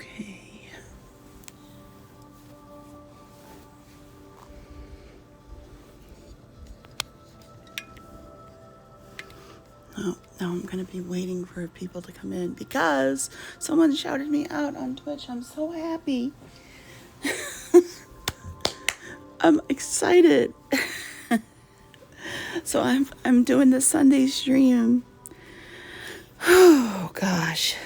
Okay. Oh, now I'm going to be waiting for people to come in because someone shouted me out on Twitch. I'm so happy. I'm excited. So I'm doing the Sunday stream. Oh gosh.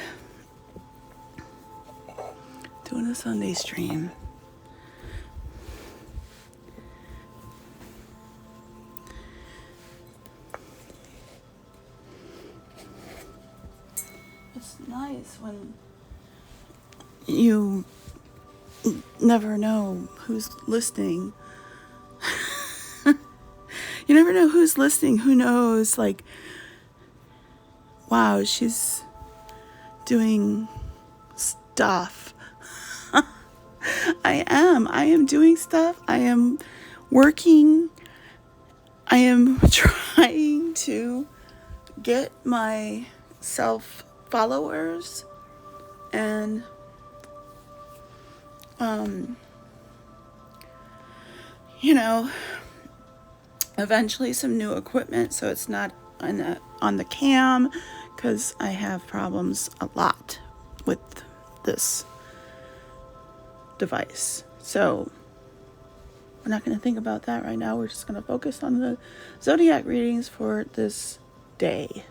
Doing a Sunday stream. It's nice when you never know who's listening. You never know who's listening. Who knows? Like, wow, she's doing stuff. I am doing stuff. I am working. I am trying to get myself followers and eventually some new equipment so it's not on the cam, because I have problems a lot with this device. So we're not going to think about that right now. We're just going to focus on the Zodiac readings for this day.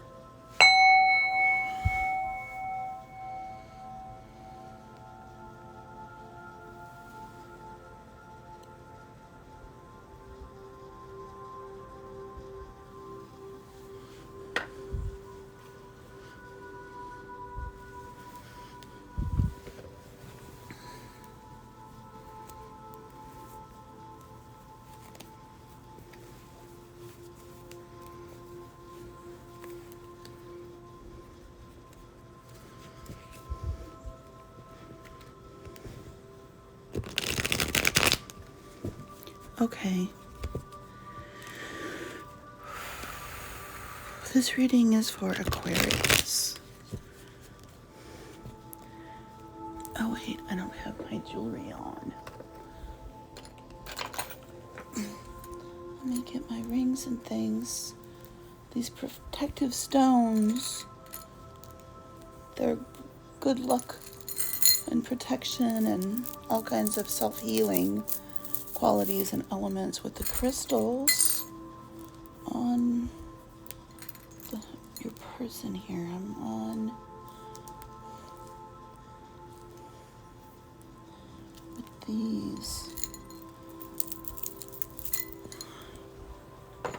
Okay. This reading is for Aquarius. Oh wait, I don't have my jewelry on. Let me get my rings and things. These protective stones, they're good luck and protection and all kinds of self-healing qualities and elements with the crystals on your person here. I'm on with these.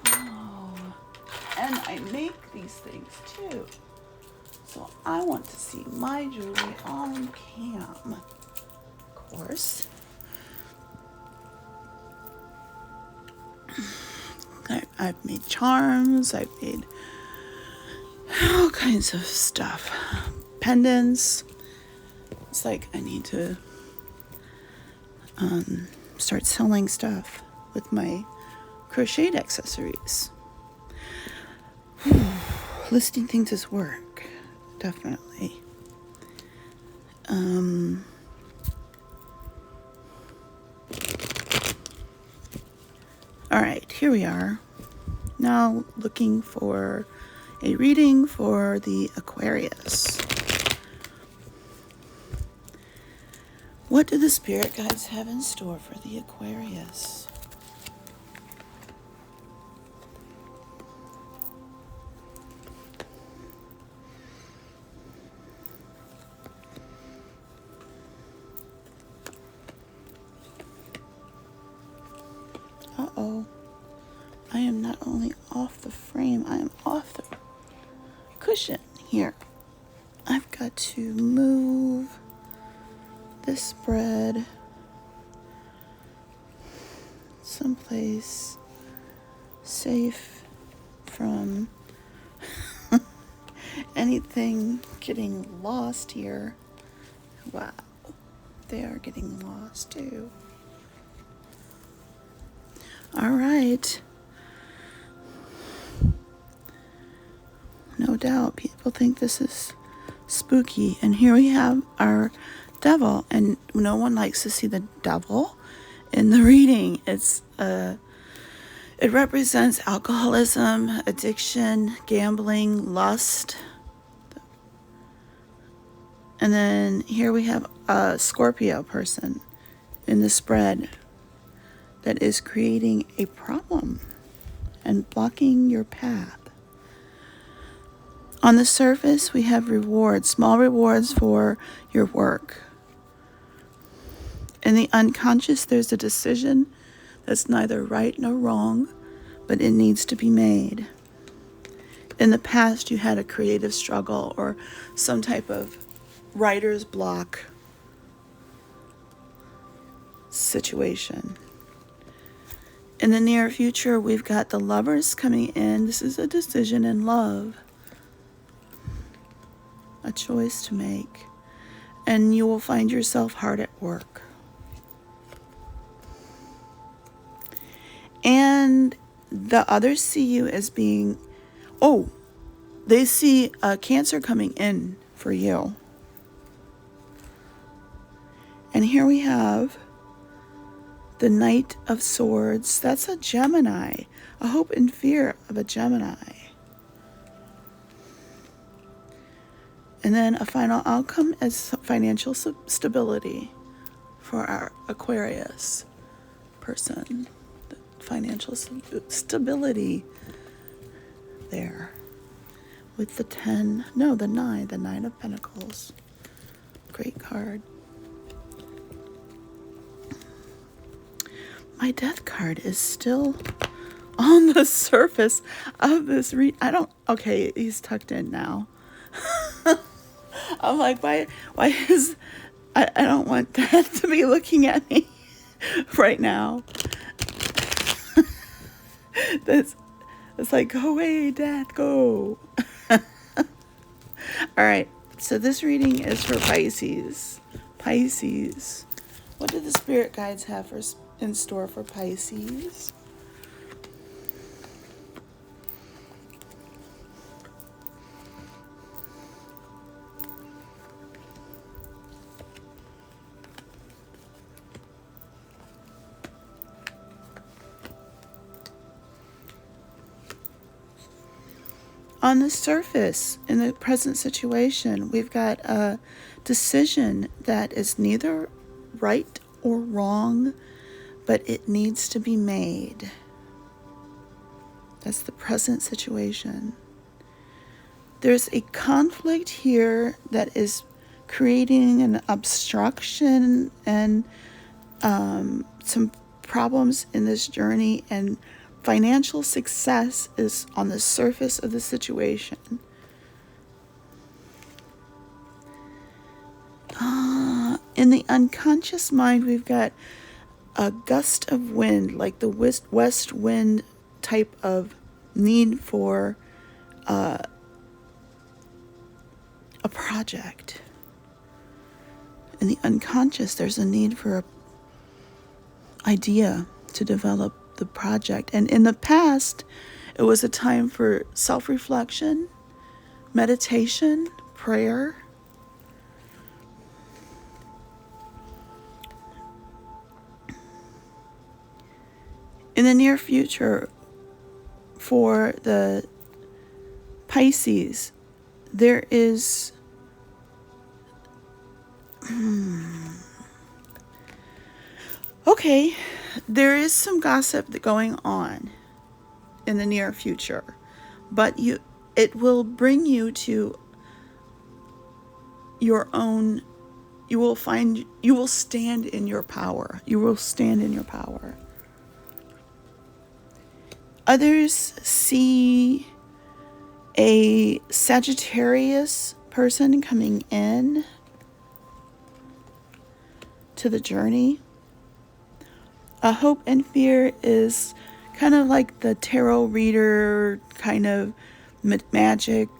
Oh, and I make these things too. So I want to see my jewelry on cam, of course. I've made charms, I've made all kinds of stuff. Pendants. It's like I need to start selling stuff with my crocheted accessories. Listing things is work, definitely. All right, here we are. Now looking for a reading for the Aquarius. What do the spirit guides have in store for the Aquarius? Uh-oh. I am not only off the frame, I am off the cushion here. I've got to move this spread someplace safe from anything getting lost here. Wow, they are getting lost too. All right. No doubt people think this is spooky. And here we have our devil, and no one likes to see the devil in the reading. It represents alcoholism, addiction, gambling, lust. And then here we have a Scorpio person in the spread that is creating a problem and blocking your path. On the surface, we have rewards, small rewards for your work. In the unconscious, there's a decision that's neither right nor wrong, but it needs to be made. In the past, you had a creative struggle or some type of writer's block situation. In the near future, we've got the Lovers coming in. This is a decision in love, a choice to make, and you will find yourself hard at work. And the others see you as being, they see a Cancer coming in for you. And here we have the Knight of Swords. That's a Gemini, a hope and fear of a Gemini. And then a final outcome is financial stability for our Aquarius person. The financial stability there. With the 9 of Pentacles. Great card. My Death card is still on the surface of this okay, he's tucked in now. I'm like, why is, I don't want Death to be looking at me right now. It's like, go away, Death, go. All right, so this reading is for Pisces. Pisces. What do the spirit guides have in store for Pisces? On the surface, in the present situation, we've got a decision that is neither right or wrong, but it needs to be made. That's the present situation. There's a conflict here that is creating an obstruction and some problems in this journey, and financial success is on the surface of the situation. In the unconscious mind, we've got a gust of wind, like the west wind type of need for a project. In the unconscious, there's a need for an idea to develop the project. And in the past, it was a time for self-reflection, meditation, prayer. In the near future, for the Pisces, there is there is some gossip going on in the near future, but it will bring you to your own. You will stand in your power. You will stand in your power. Others see a Sagittarius person coming in to the journey. A hope and fear is kind of like the tarot reader, kind of magic.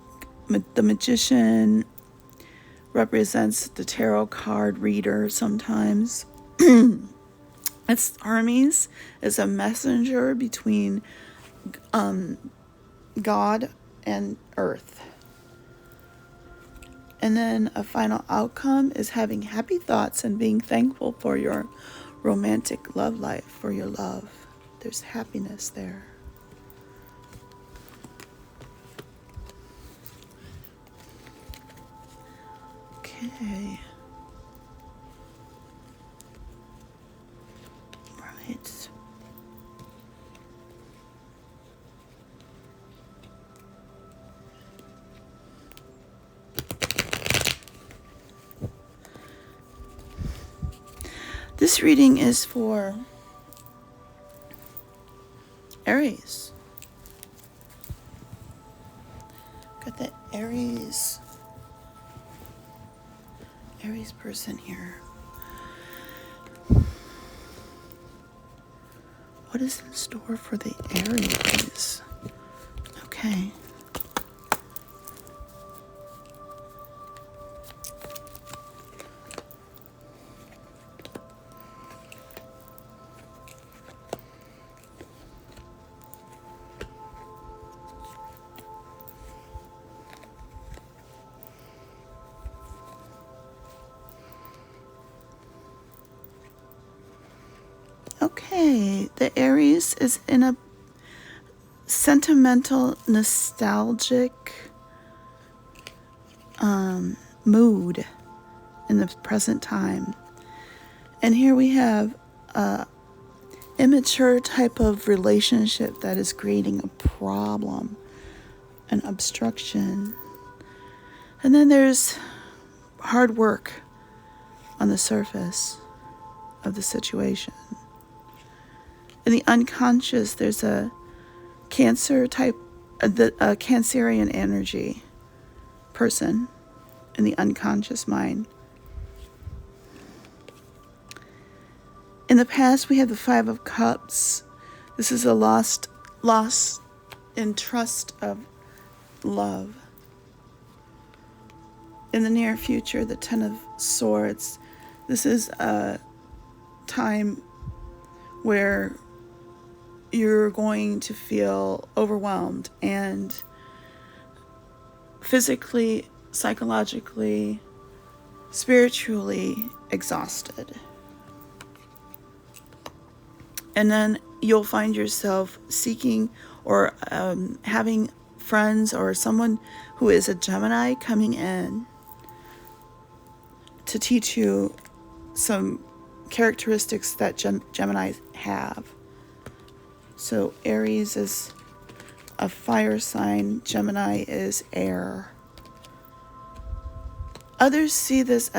The magician represents the tarot card reader sometimes. It's Hermes is a messenger between God and Earth. And then a final outcome is having happy thoughts and being thankful for your romantic love life, for your love. There's happiness there. Okay. Right. This reading is for Aries. Got that Aries person here. What is in store for the Aries? Okay. Okay, the Aries is in a sentimental, nostalgic mood in the present time. And here we have a immature type of relationship that is creating a problem, an obstruction. And then there's hard work on the surface of the situation. In the unconscious, there's a Cancer type, a Cancerian energy person in the unconscious mind. In the past, we have the Five of Cups. This is a loss in trust of love. In the near future, the Ten of Swords. This is a time where you're going to feel overwhelmed and physically, psychologically, spiritually exhausted. And then you'll find yourself seeking or having friends or someone who is a Gemini coming in to teach you some characteristics that Geminis have. So Aries is a fire sign, Gemini is air. Others see this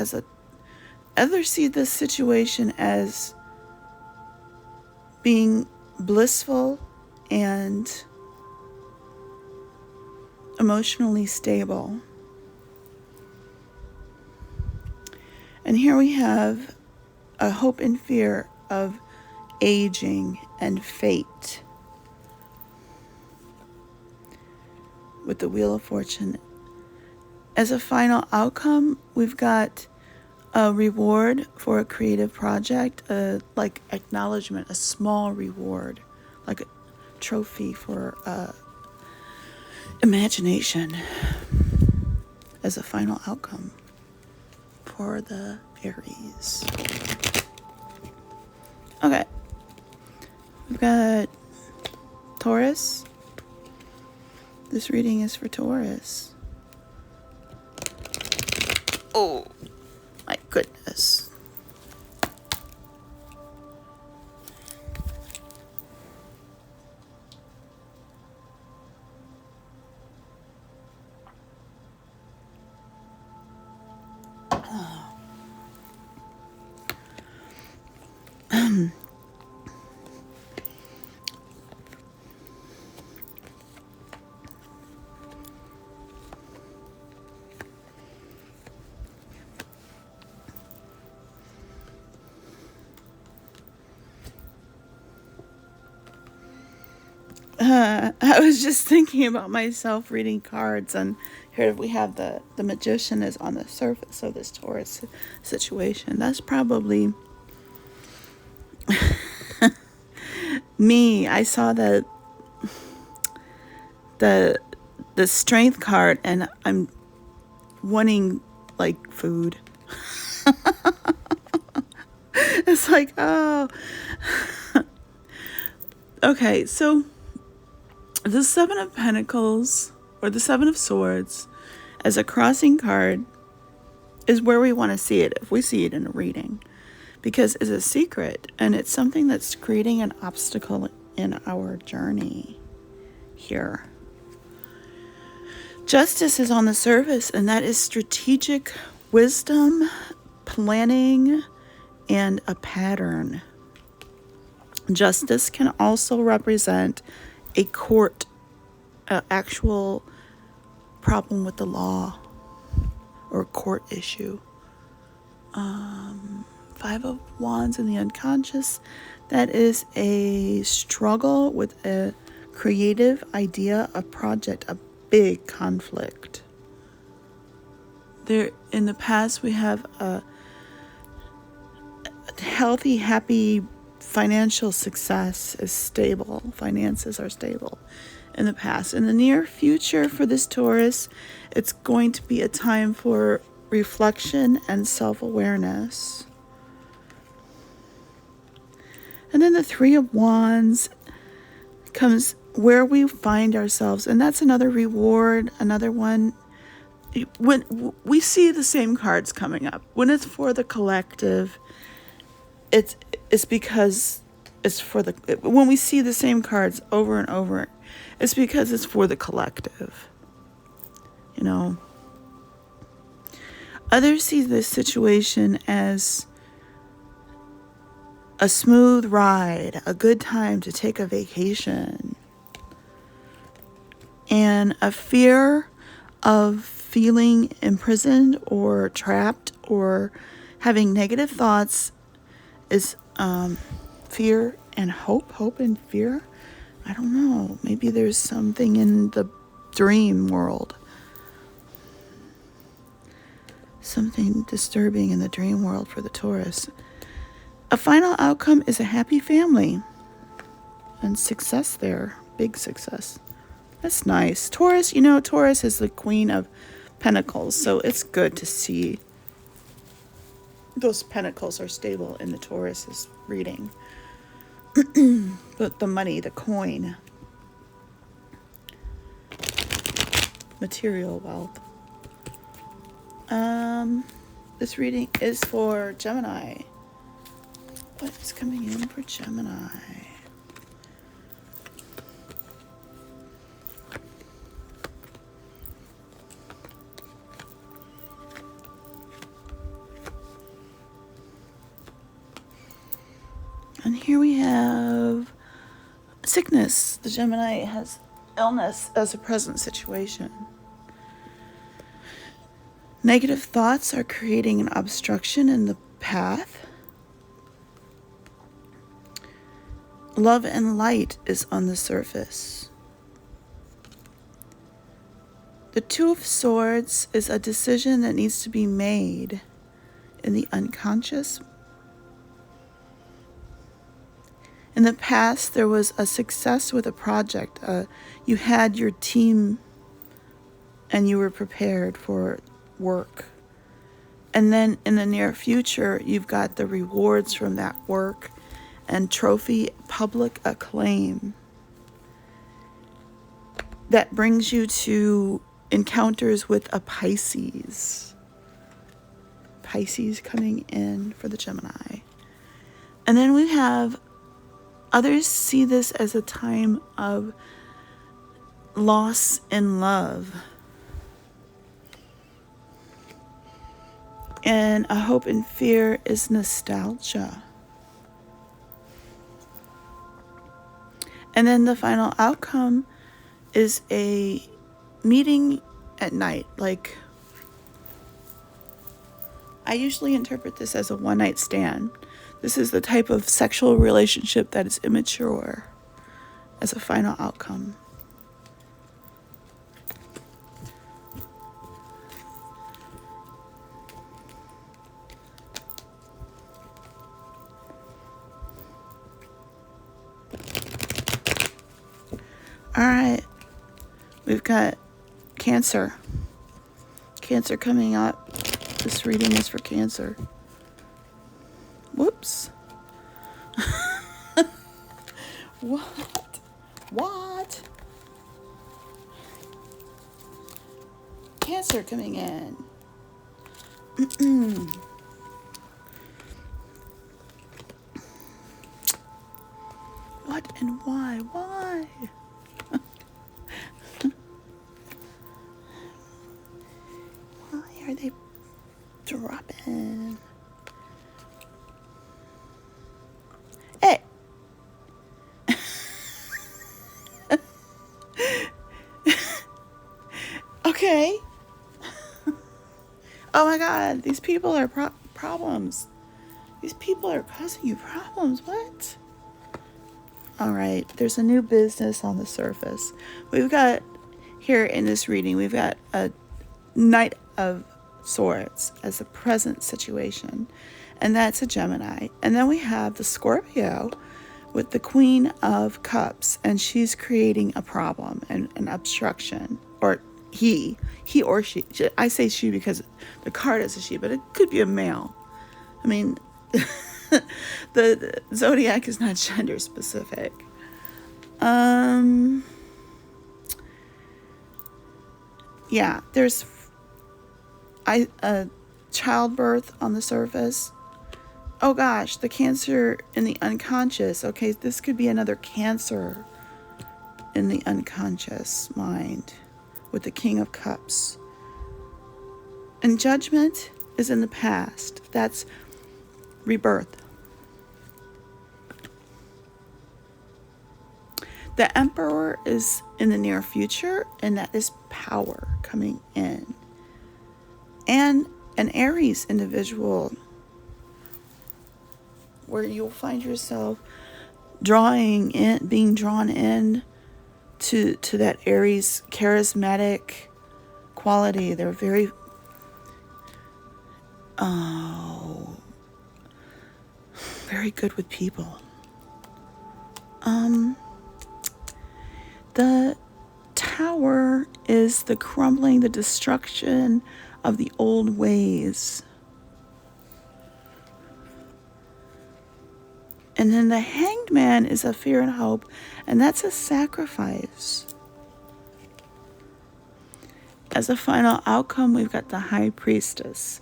situation as being blissful and emotionally stable. And here we have a hope and fear of aging and fate. With the Wheel of Fortune. As a final outcome, we've got a reward for a creative project, like acknowledgement, a small reward, like a trophy for imagination as a final outcome for the Aries. Okay. We've got Taurus. This reading is for Taurus. Oh, my goodness. I was just thinking about myself reading cards, and here we have the Magician is on the surface of this Taurus situation. That's probably me. I saw the Strength card, and I'm wanting like food. It's like, oh. Okay, so the Seven of Pentacles, or the Seven of Swords, as a crossing card is where we want to see it if we see it in a reading, because it's a secret and it's something that's creating an obstacle in our journey here. Justice is on the surface, and that is strategic wisdom, planning, and a pattern. Justice can also represent a court, actual problem with the law or a court issue. Five of Wands in the unconscious, that is a struggle with a creative idea, a project, a big conflict. There, in the past, we have a healthy, happy financial success is stable. Finances are stable in the past. In the near future for this Taurus, it's going to be a time for reflection and self-awareness. And then the Three of Wands comes where we find ourselves, and that's another reward, another one. When we see the same cards coming up, when it's for the collective, it's because it's for the, when we see the same cards over and over, it's because it's for the collective. You know, others see this situation as a smooth ride, a good time to take a vacation, and a fear of feeling imprisoned or trapped or having negative thoughts is fear and hope and fear. I don't know. Maybe there's something in the dream world. Something disturbing in the dream world for the Taurus. A final outcome is a happy family and success there. Big success. That's nice. Taurus, you know, Taurus is the Queen of Pentacles, so it's good to see those pentacles are stable in the Taurus's reading. But the money, the coin, material wealth. This reading is for Gemini. What is coming in for Gemini? And here we have sickness. The Gemini has illness as a present situation. Negative thoughts are creating an obstruction in the path. Love and light is on the surface. The Two of Swords is a decision that needs to be made in the unconscious. In the past, there was a success with a project. You had your team and you were prepared for work. And then in the near future, you've got the rewards from that work and trophy public acclaim. That brings you to encounters with a Pisces. Pisces coming in for the Gemini. And then we have others see this as a time of loss in love. And a hope and fear is nostalgia. And then the final outcome is a meeting at night. Like, I usually interpret this as a one-night stand. This is the type of sexual relationship that is immature as a final outcome. All right, we've got Cancer. Cancer coming up. This reading is for Cancer. Whoops. What? What? Cancer coming in. What and why? Why? Why are they dropping? Hey! Okay. Oh my God, these people are problems. These people are causing you problems. What? All right, there's a new business on the surface. We've got, here in this reading, we've got a Knight of Swords as a present situation, and that's a Gemini. And then we have the Scorpio with the Queen of Cups, and she's creating a problem and an obstruction, or he or she. I say she because the card is a she, but it could be a male. I mean, the Zodiac is not gender specific. Yeah, there's childbirth on the surface. Oh gosh, the Cancer in the unconscious. Okay, this could be another Cancer in the unconscious mind with the King of Cups. And Judgment is in the past. That's rebirth. The Emperor is in the near future, and that is power coming in. And an Aries individual, where you'll find yourself being drawn in to that Aries charismatic quality. They're very very good with people. The Tower is the crumbling, the destruction of the old ways. And then the Hanged Man is a fear and hope, and that's a sacrifice. As a final outcome, we've got the High Priestess.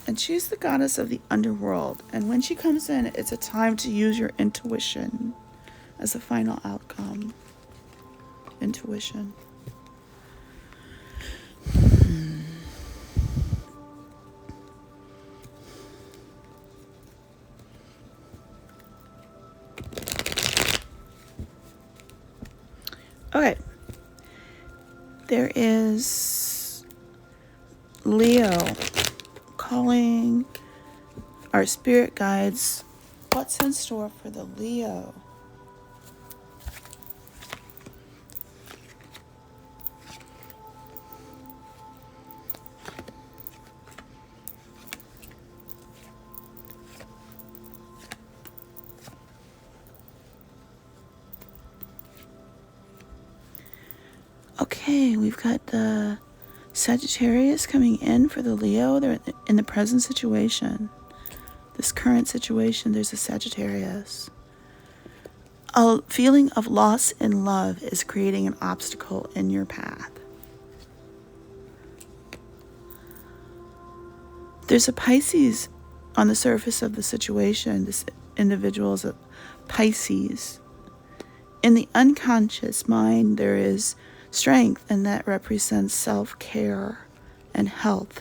And she's the goddess of the underworld. And when she comes in, it's a time to use your intuition as a final outcome. Intuition. Okay. There is Leo calling our spirit guides. What's in store for the Leo? Okay, we've got the Sagittarius coming in for the Leo. They're in the present situation. This current situation, there's a Sagittarius. A feeling of loss in love is creating an obstacle in your path. There's a Pisces on the surface of the situation. This individual is a Pisces. In the unconscious mind, there is strength, and that represents self-care and health.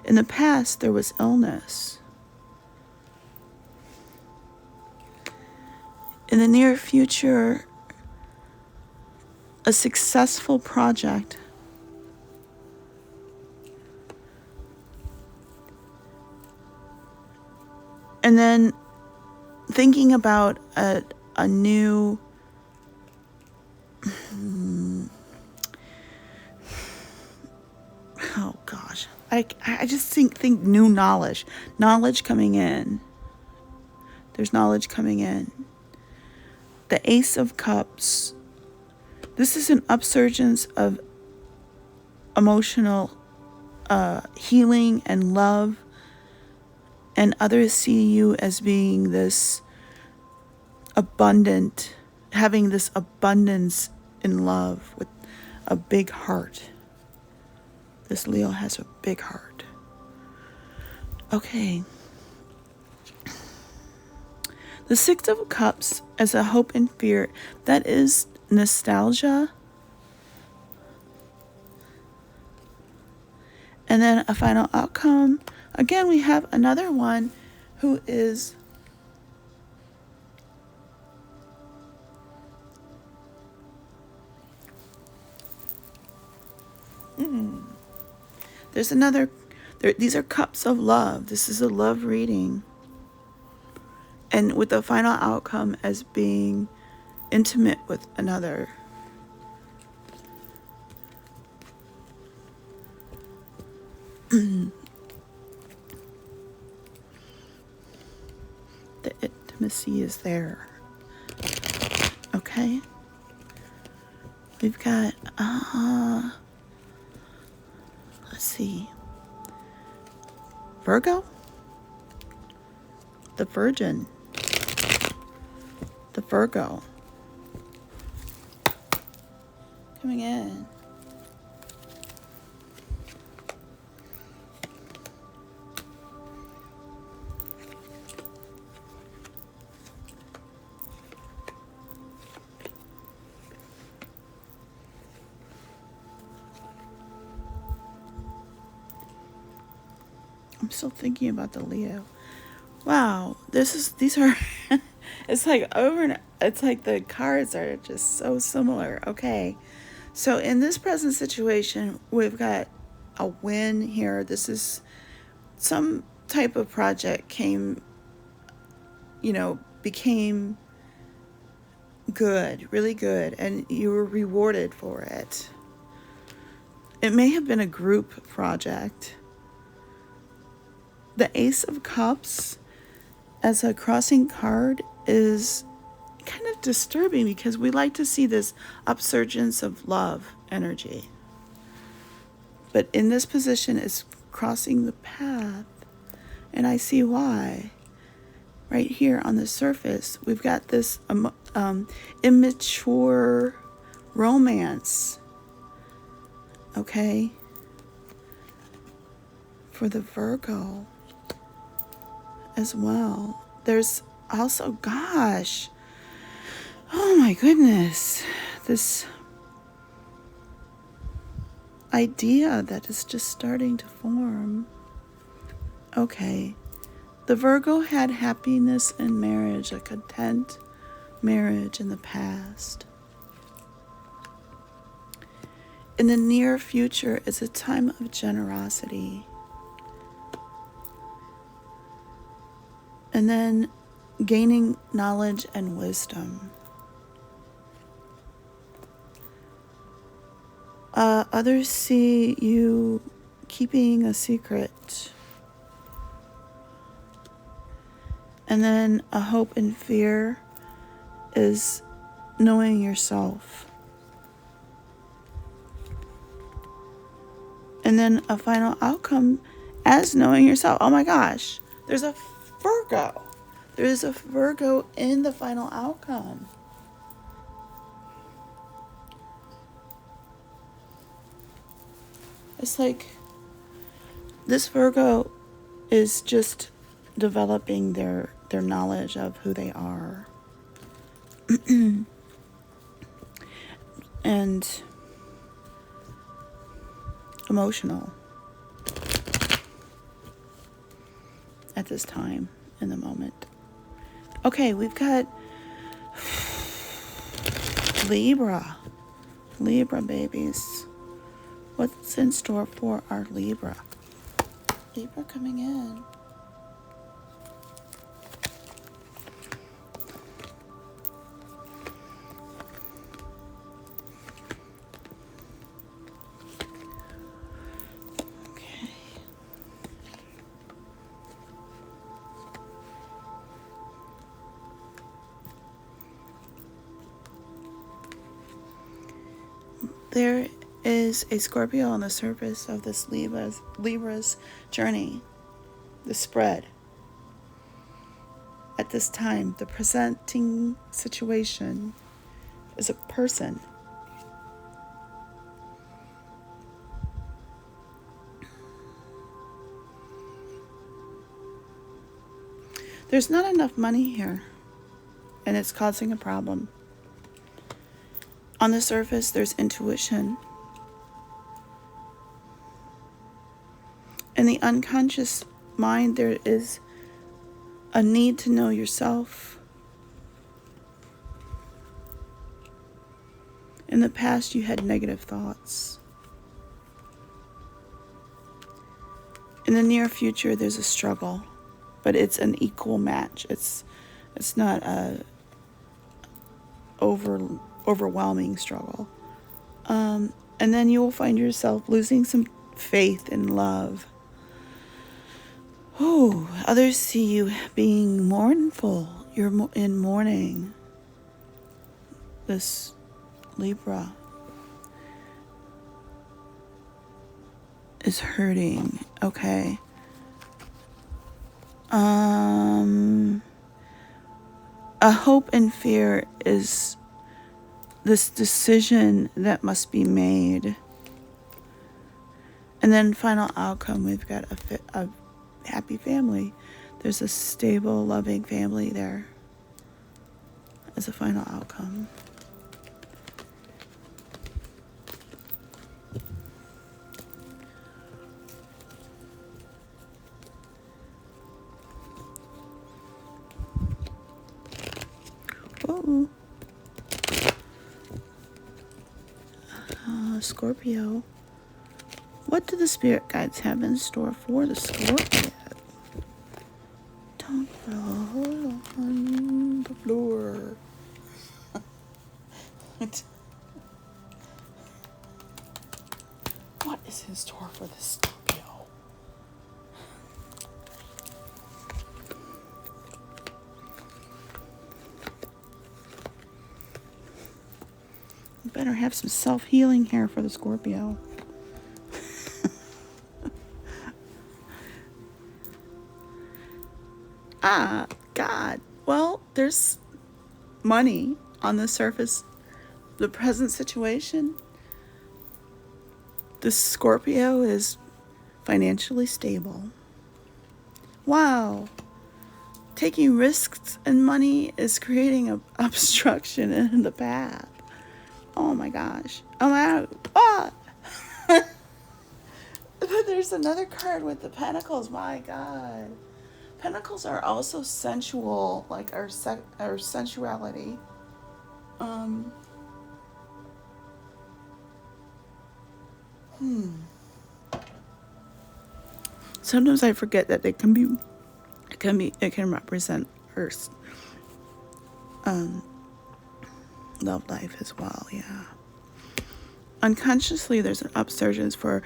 In the past, there was illness. In the near future, a successful project. And then thinking about a new oh gosh, I just think new knowledge coming in. There's knowledge coming in. The Ace of Cups, this is an upsurgence of emotional healing and love, and others see you as being this abundant, having this abundance in love with a big heart. This Leo has a big heart. Okay. The Six of Cups as a hope and fear, that is nostalgia. And then a final outcome. Again, we have another one who is there's another, these are cups of love. This is a love reading. And with the final outcome as being intimate with another. The intimacy is there. Okay. We've got, let's see. Virgo. The Virgin. The Virgo. Coming in. I'm still thinking about the Leo. Wow, these are, it's like it's like the cards are just so similar. Okay, so in this present situation, we've got a win here. This is some type of project became good, really good, and you were rewarded for it. It may have been a group project. The Ace of Cups as a crossing card is kind of disturbing because we like to see this upsurgence of love energy. But in this position, it's crossing the path, and I see why. Right here on the surface, we've got this immature romance. Okay? For the Virgo as well. There's also, gosh, oh my goodness, this idea that is just starting to form. Okay, the Virgo had happiness in marriage, a content marriage in the past. In the near future is a time of generosity. And then gaining knowledge and wisdom. Others see you keeping a secret. And then a hope and fear is knowing yourself. And then a final outcome as knowing yourself. Oh my gosh, there's a Virgo. There is a Virgo in the final outcome. It's like this Virgo is just developing their knowledge of who they are. And emotional at this time in the moment. Okay, we've got Libra babies. What's in store for our Libra coming in. There is a Scorpio on the surface of this Libra's journey, the spread. At this time, the presenting situation is a person. There's not enough money here, and it's causing a problem. On the surface, there's intuition. In the unconscious mind, there is a need to know yourself. In the past, you had negative thoughts. In the near future, there's a struggle, but it's an equal match. It's not a overwhelming struggle. And then you will find yourself losing some faith in love. Oh, others see you being mournful. You're in mourning. This Libra is hurting. Okay. A hope and fear is this decision that must be made. And then final outcome, we've got a happy family. There's a stable, loving family there as a final outcome. Whoa. Scorpio. What do the spirit guides have in store for the Scorpio? Don't roll on the floor. What is in store for the Scorpio? You better have some self-healing here for the Scorpio. God. Well, there's money on the surface. The present situation, the Scorpio is financially stable. Wow. Taking risks and money is creating an obstruction in the path. Oh my gosh. Oh my God. But there's another card with the Pentacles. My God. Pentacles are also sensual, like our sensuality. Sometimes I forget that it can represent Earth's love life as well. Yeah. Unconsciously, there's an upsurgence for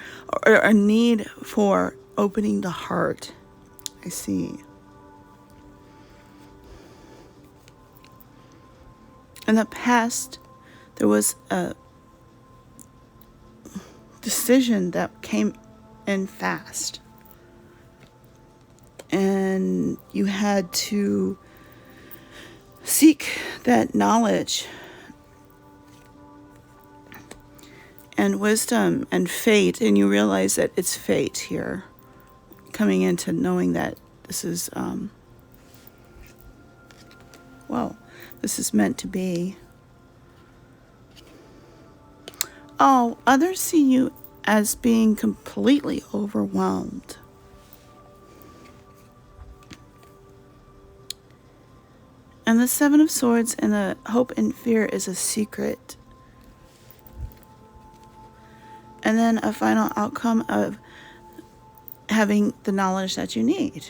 or a need for opening the heart. I see. In the past, there was a decision that came in fast. And you had to seek that knowledge and wisdom and fate. And you realize that it's fate here. Coming into knowing that this is, this is meant to be. Oh, others see you as being completely overwhelmed. And the Seven of Swords and the hope and fear is a secret. And then a final outcome of having the knowledge that you need.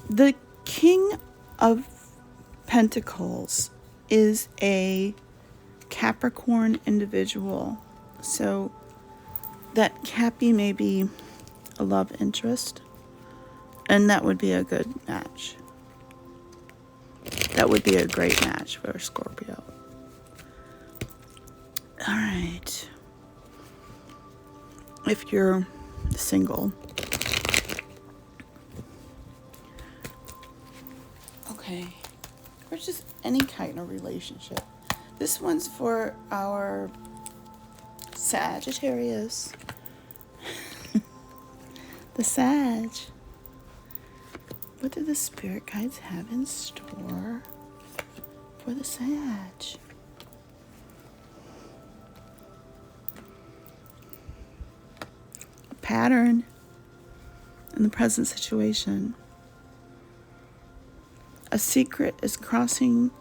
The King of Pentacles is a Capricorn individual. So that Cappy may be a love interest. And that would be a good match. That would be a great match for Scorpio. All right. If you're single. Okay. Or just any kind of relationship. This one's for our Sagittarius. The Sag. What do the spirit guides have in store for the Sag? A pattern in the present situation. A secret is crossing.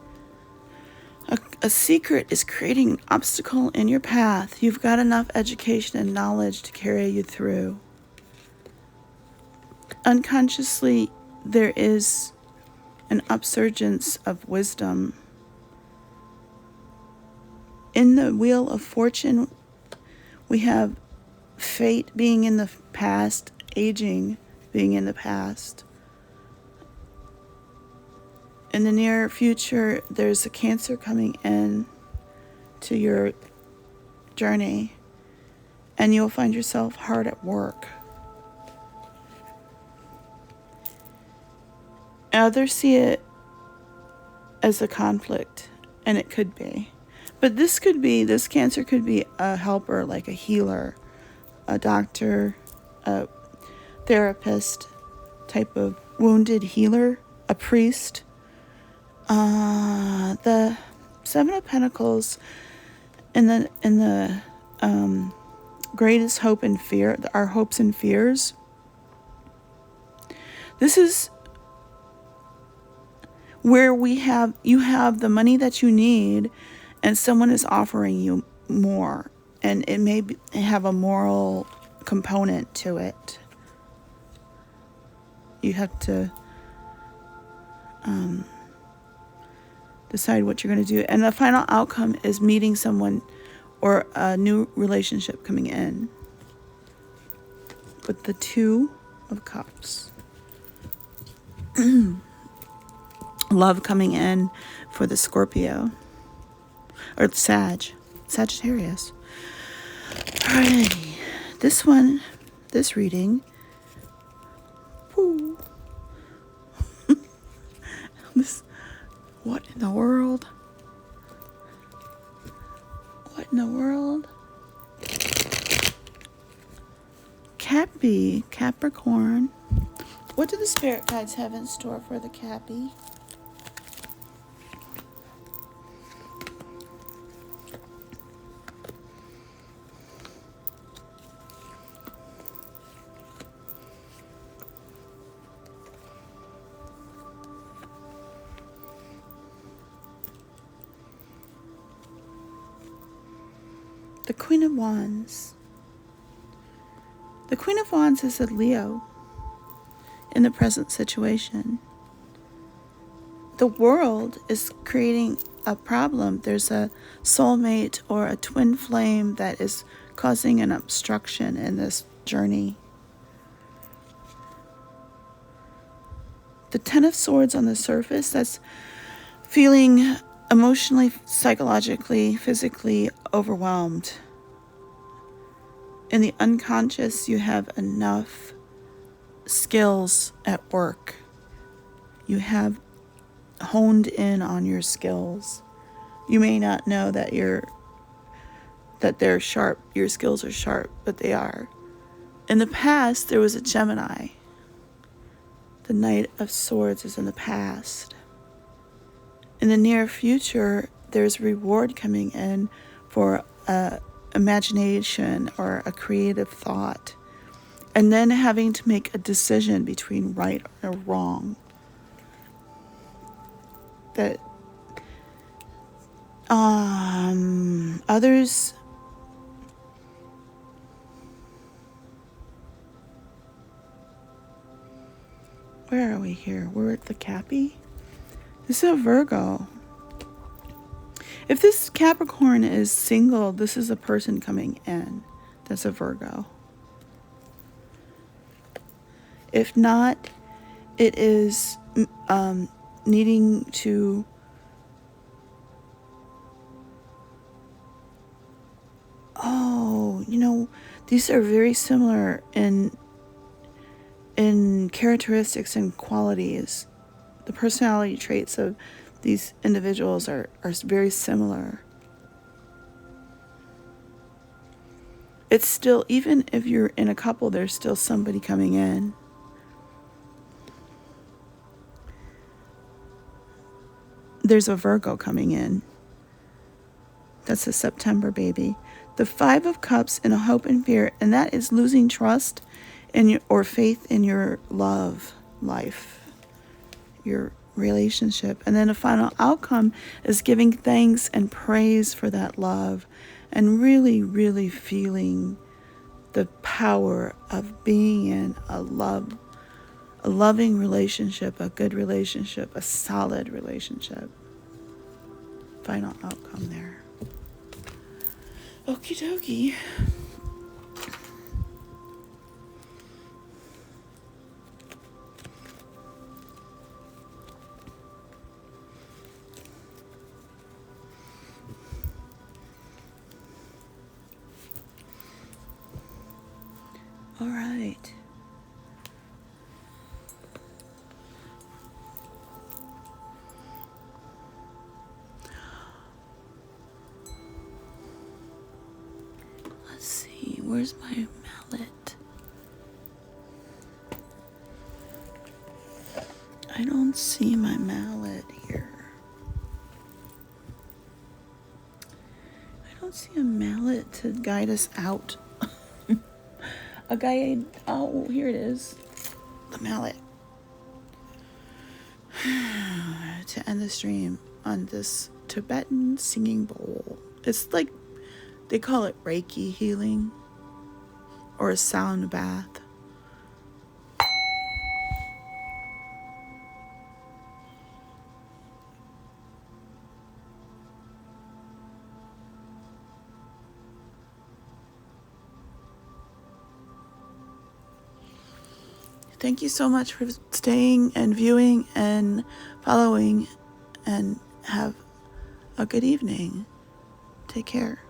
A secret is creating an obstacle in your path. You've got enough education and knowledge to carry you through. Unconsciously, there is an upsurgence of wisdom. In the Wheel of Fortune, we have fate being in the past, aging being in the past. In the near future, there's a Cancer coming in to your journey, and you'll find yourself hard at work. Others see it as a conflict, and it could be. But this Cancer could be a helper, like a healer, a doctor, a therapist type of wounded healer, a priest. The Seven of Pentacles in the greatest hope and fear, our hopes and fears. This is where you have the money that you need, and someone is offering you more, and it may have a moral component to it. You have to decide what you're going to do. And the final outcome is meeting someone or a new relationship coming in. With the Two of Cups. Love coming in for the Scorpio. Or the Sagittarius. Alrighty. This reading. Woo. What in the world? What in the world? Capricorn. What do the spirit guides have in store for the Cappy? The Queen of Wands. The Queen of Wands is a Leo in the present situation. The world is creating a problem. There's a soulmate or a twin flame that is causing an obstruction in this journey. The Ten of Swords on the surface, that's feeling emotionally, psychologically, physically overwhelmed. In the unconscious, you have enough skills at work. You have honed in on your skills. You may not know that they're sharp. Your skills are sharp, but they are. In the past, there was a Gemini. The Knight of Swords is in the past. In the near future, there's reward coming in for imagination or a creative thought, and then having to make a decision between right or wrong. That others where are we here? We're at the Cappy. This is a Virgo. If this Capricorn is single, this is a person coming in. That's a Virgo. If not, it is needing to these are very similar in characteristics and qualities. The personality traits of these individuals are very similar. It's still, even if you're in a couple, there's still somebody coming in. There's a Virgo coming in. That's a September baby. The 5 of Cups in a hope and fear, and that is losing trust or faith in your love life, your relationship. And then the final outcome is giving thanks and praise for that love, and really, really feeling the power of being in a loving relationship, a good relationship, a solid relationship. Final outcome there. Okie dokie. All right. Let's see, where's my mallet? I don't see my mallet here. I don't see a mallet to guide us out. A guide. Oh, here it is. The mallet. To end the stream on this Tibetan singing bowl. It's like, they call it Reiki healing or a sound bath. Thank you so much for staying and viewing and following, and have a good evening. Take care.